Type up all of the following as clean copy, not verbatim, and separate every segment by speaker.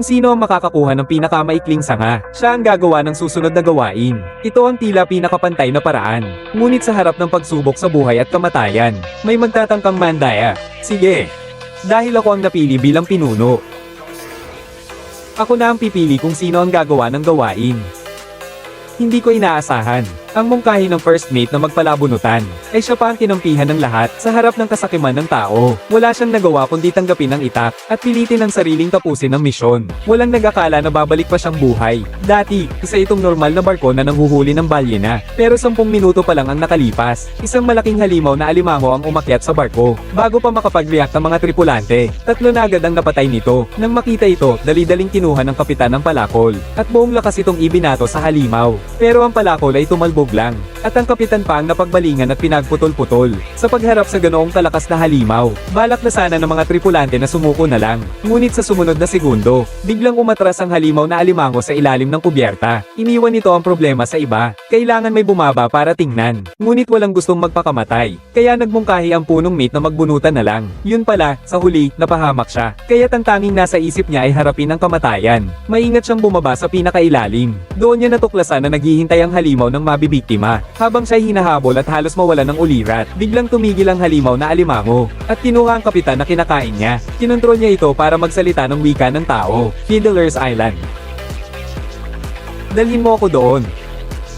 Speaker 1: Kung sino ang makakakuha ng pinakamaikling sanga, siya ang gagawa ng susunod na gawain. Ito ang tila pinakapantay na paraan. Ngunit sa harap ng pagsubok sa buhay at kamatayan, may magtatangkang mandaya. Sige. Dahil ako ang napili bilang pinuno. Ako na ang pipili kung sino ang gagawa ng gawain. Hindi ko inaasahan. Ang mungkahi ng first mate na magpalabunutan, ay siya pa ang kinampihan ng lahat sa harap ng kasakiman ng tao. Wala siyang nagawa kundi tanggapin ang itak, at pilitin ang sariling tapusin ang misyon. Walang nag-akala na babalik pa siyang buhay. Dati, isa itong normal na barko na nanghuhuli ng balyena. Pero 10 minuto pa lang ang nakalipas, isang malaking halimaw na alimango ang umakyat sa barko. Bago pa makapag-react ang mga tripulante, 3 na agad ang napatay nito. Nang makita ito, dali-daling kinuha ng kapitan ng palakol, at buong lakas itong ibinato sa halimaw. Pero ang palakol ay tumalbog lang, at ang kapitan pa ang napagbalingan at pinagputol-putol. Sa pagharap sa ganoong kalakas na halimaw, balak na sana ng mga tripulante na sumuko na lang. Ngunit sa sumunod na segundo, biglang umatras ang halimaw na alimango sa ilalim ng kubyerta. Iniwan nito ang problema sa iba. Kailangan may bumaba para tingnan. Ngunit walang gustong magpakamatay. Kaya nagmungkahi ang punong mate na magbunutan na lang. Yun pala, sa huli, napahamak siya. Kaya ang tanging nasa isip niya ay harapin ang kamatayan. Maingat siyang bumaba sa pinakailalim. Doon niya natuklasan na naghihintay ang halimaw ng mabibiktima. Habang siya'y hinahabol at halos mawala ng ulirat, biglang tumigil ang halimaw na alimango, at kinuha ang kapitan na kinakain niya. Kinontrol niya ito para magsalita ng wika ng tao. Fiddler's Island. Dalhin mo ako doon.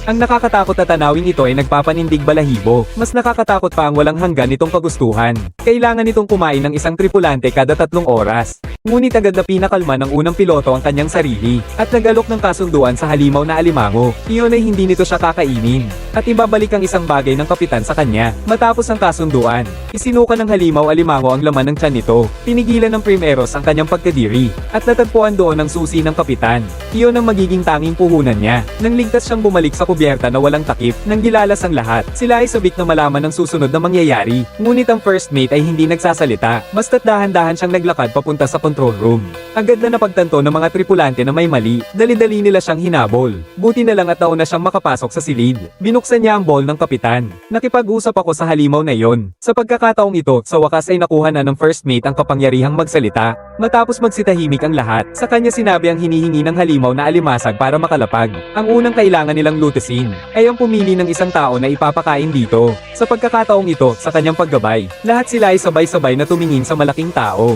Speaker 1: Ang nakakatakot na tanawin ito ay nagpapanindig balahibo. Mas nakakatakot pa ang walang hanggan nitong kagustuhan. Kailangan nitong kumain ng isang tripulante kada 3 oras. Ngunit agad na pinakalma ng unang piloto ang kanyang sarili, at nag-alok ng kasunduan sa halimaw na alimango. Iyon ay hindi nito siya kakainin, at ibabalik ang isang bagay ng kapitan sa kanya. Matapos ang kasunduan, isinuka ng halimaw alimango ang laman ng tiyan nito. Pinigilan ng primeros ang kanyang pagkadiri, at natagpuan doon ang susi ng kapitan. Iyon ang magiging tanging puhunan niya. Nang ligtas siyang bumalik sa kubyerta na walang takip, nang gilalas ang lahat, sila ay sabik na malaman ang susunod na mangyayari. Ngunit ang first mate ay hindi nagsasalita, basta't dahan-dahan siyang naglakad papunta sa control room. Agad na napagtanto ng mga tripulante na may mali, dali-dali nila siyang hinabol. Buti na lang at nauna siyang makapasok sa silid. Binuksan niya ang ball ng kapitan. Nakipag-usap ako sa halimaw na iyon. Sa pagkakataong ito, sa wakas ay nakuha na ng first mate ang kapangyarihang magsalita. Matapos magsitahimik ang lahat, sa kanya sinabi ang hinihingi ng halimaw na alimasag para makalapag. Ang unang kailangan nilang lutesin ay ang pumili ng isang tao na ipapakain dito. Sa pagkakataong ito, sa kanyang paggabay, lahat sila ay sabay-sabay na tumingin sa malaking tao.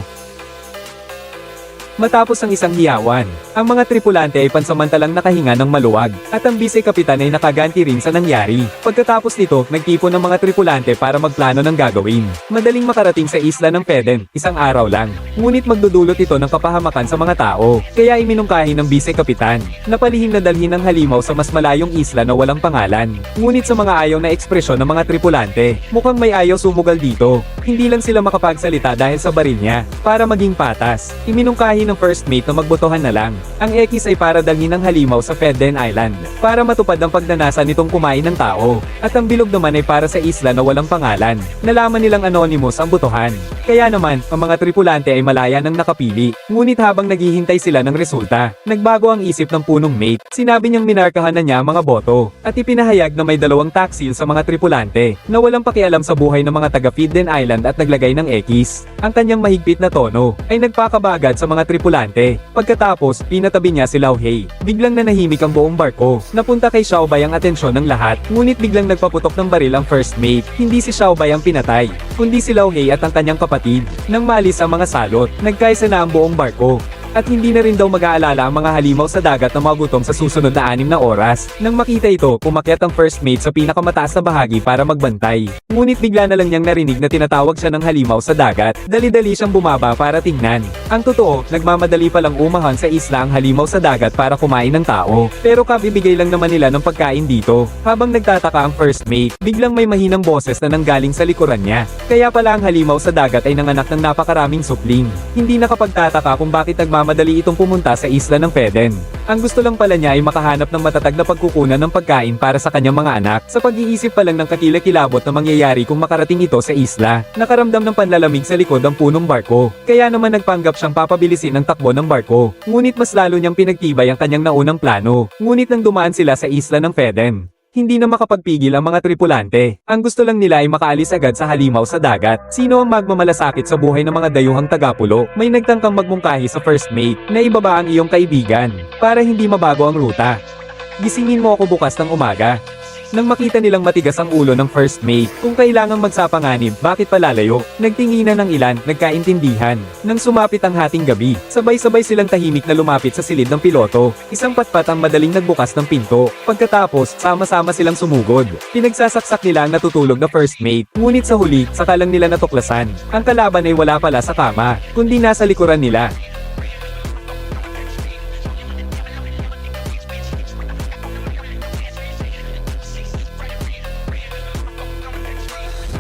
Speaker 1: Matapos ang isang hiyawan, ang mga tripulante ay pansamantalang nakahinga ng maluwag, at ang vice-kapitan ay nakaganti rin sa nangyari. Pagkatapos nito, nagtipon ng mga tripulante para magplano ng gagawin. Madaling makarating sa isla ng Peden, isang araw lang. Ngunit magdudulot ito ng kapahamakan sa mga tao, kaya iminungkahi ng vice-kapitan na palihim na dalhin ang halimaw sa mas malayong isla na walang pangalan. Ngunit sa mga ayaw na ekspresyon ng mga tripulante, mukhang may ayaw sumugal dito. Hindi lang sila makapagsalita dahil sa baril niya. Para maging patas, iminungkahi ng first mate na magbotohan na lang. Ang X ay para dalhin ang halimaw sa Fedden Island, para matupad ang pagnanasa nitong kumain ng tao. At ang bilog naman ay para sa isla na walang pangalan. Nalaman nilang anonymous ang botohan. Kaya naman, ang mga tripulante ay malaya nang nakapili. Ngunit habang naghihintay sila ng resulta, nagbago ang isip ng punong mate. Sinabi niyang minarkahan na niya ang mga boto, at ipinahayag na may 2 tax seal sa mga tripulante, na walang pakialam sa buhay ng mga taga Fedden Island at naglagay ng X. Ang kanyang mahigpit na tono, ay nagpakabagad sa mga tripulante. Pagkatapos, pinatabi niya si Lao Hei. Biglang nanahimik ang buong barko. Napunta kay Xiaobei ang atensyon ng lahat, ngunit biglang nagpaputok ng baril ang first mate. Hindi si Xiaobei ang pinatay, kundi si Lao Hei at ang kanyang kapatid. Nang maalis ang mga salot, nagkaisa na ang buong barko. At hindi na rin daw mag-aalala ang mga halimaw sa dagat na magutom sa susunod na 6 na oras. Nang makita ito, umakyat ang first mate sa pinakamataas na bahagi para magbantay. Ngunit bigla na lang niyang narinig na tinatawag siya ng halimaw sa dagat. Dali-dali siyang bumaba para tingnan. Ang totoo, nagmamadali palang umahan sa isla ang halimaw sa dagat para kumain ng tao. Pero kabibigay lang naman nila ng pagkain dito. Habang nagtataka ang first mate, biglang may mahinang boses na nanggaling sa likuran niya. Kaya pala ang halimaw sa dagat ay nanganak ng napakaraming supling. Hindi nakapagtataka kung bakit nagmamadali itong pumunta sa isla ng Peden. Ang gusto lang pala niya ay makahanap ng matatag na pagkukunan ng pagkain para sa kanyang mga anak. Sa pag-iisip pa lang ng kakilakilabot na mangyayari kung makarating ito sa isla, nakaramdam ng panlalamig sa likod ang punong barko. Kaya naman nagpanggap siyang papabilisin ang takbo ng barko. Ngunit mas lalo niyang pinagtibay ang kanyang naunang plano. Ngunit nang dumaan sila sa isla ng Peden, Hindi na makapagpigil ang mga tripulante. Ang gusto lang nila ay makaalis agad sa halimaw sa dagat. Sino ang magmamalasakit sa buhay ng mga dayuhang tagapulo? May nagtangkang magmungkahi sa first mate na ibaba ang iyong kaibigan para hindi mabago ang ruta. Gisingin mo ako bukas ng umaga. Nang makita nilang matigas ang ulo ng first mate, kung kailangang magsapanganib, bakit palalayo? Nagtinginan ng ilan, nagkaintindihan. Nang sumapit ang hating gabi, sabay-sabay silang tahimik na lumapit sa silid ng piloto. Isang patpat ang madaling nagbukas ng pinto. Pagkatapos, sama-sama silang sumugod. Pinagsasaksak nila ang natutulog na first mate, ngunit sa huli, saka lang nila natuklasan. Ang kalaban ay wala pala sa kama, kundi nasa likuran nila.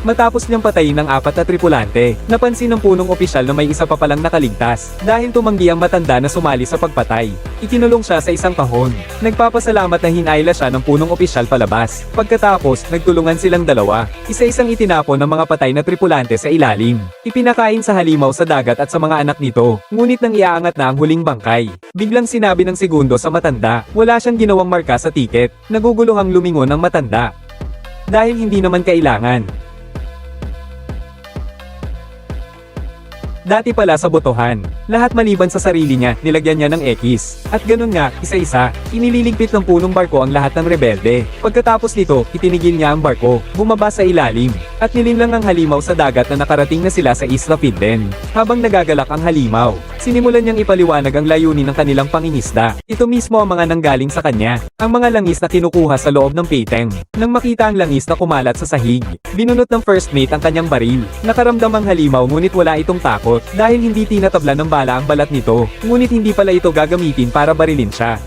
Speaker 1: Matapos niyang patayin ng 4 na tripulante, napansin ng punong opisyal na may isa pa palang nakaligtas, dahil tumanggi ang matanda na sumali sa pagpatay. Ikinulong siya sa isang kahon. Nagpapasalamat na hinayla siya ng punong opisyal palabas. Pagkatapos, nagtulungan silang dalawa. Isa-isang itinapon ng mga patay na tripulante sa ilalim. Ipinakain sa halimaw sa dagat at sa mga anak nito, ngunit nang iaangat na ang huling bangkay. Biglang sinabi ng segundo sa matanda, wala siyang ginawang marka sa tiket. Naguguluhang lumingon ang matanda. Dahil hindi naman kailangan. Dati pala sa botohan. Lahat maliban sa sarili niya, nilagyan niya ng X. At ganun nga, isa-isa, inililigpit ng punong barko ang lahat ng rebelde. Pagkatapos nito, itinigil niya ang barko, bumaba sa ilalim, at nilinlang ang halimaw sa dagat na nakarating na sila sa Isla Fidden. Habang nagagalak ang halimaw, sinimulan niyang ipaliwanag ang layunin ng kanilang pangingisda. Ito mismo ang mga nanggaling sa kanya, ang mga langis na kinukuha sa loob ng peteng. Nang makita ang langis na kumalat sa sahig, binunot ng first mate ang kanyang baril. Nakaramdam ang halimaw ngunit wala itong takot. Dahil hindi tinatabla ng bala ang balat nito, ngunit hindi pala ito gagamitin para barilin siya.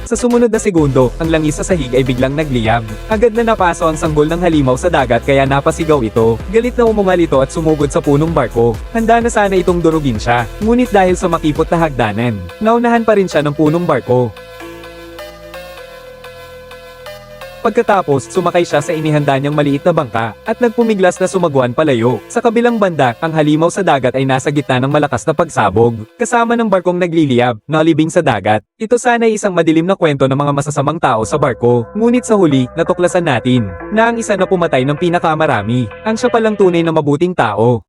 Speaker 1: Sa sumunod na segundo, ang langis sa sahig ay biglang nagliyab. Agad na napaso ang sanggol ng halimaw sa dagat kaya napasigaw ito. Galit na umungal ito at sumugod sa punong barko. Handa na sana itong durugin siya, ngunit dahil sa makipot na hagdanan, naunahan pa rin siya ng punong barko. Pagkatapos, sumakay siya sa inihanda niyang maliit na bangka, at nagpumiglas na sumaguan palayo. Sa kabilang banda, ang halimaw sa dagat ay nasa gitna ng malakas na pagsabog, kasama ng barkong nagliliyab, na libing sa dagat. Ito sana ay isang madilim na kwento ng mga masasamang tao sa barko, ngunit sa huli, natuklasan natin, na ang isa na pumatay ng pinakamarami, ang siya palang tunay na mabuting tao.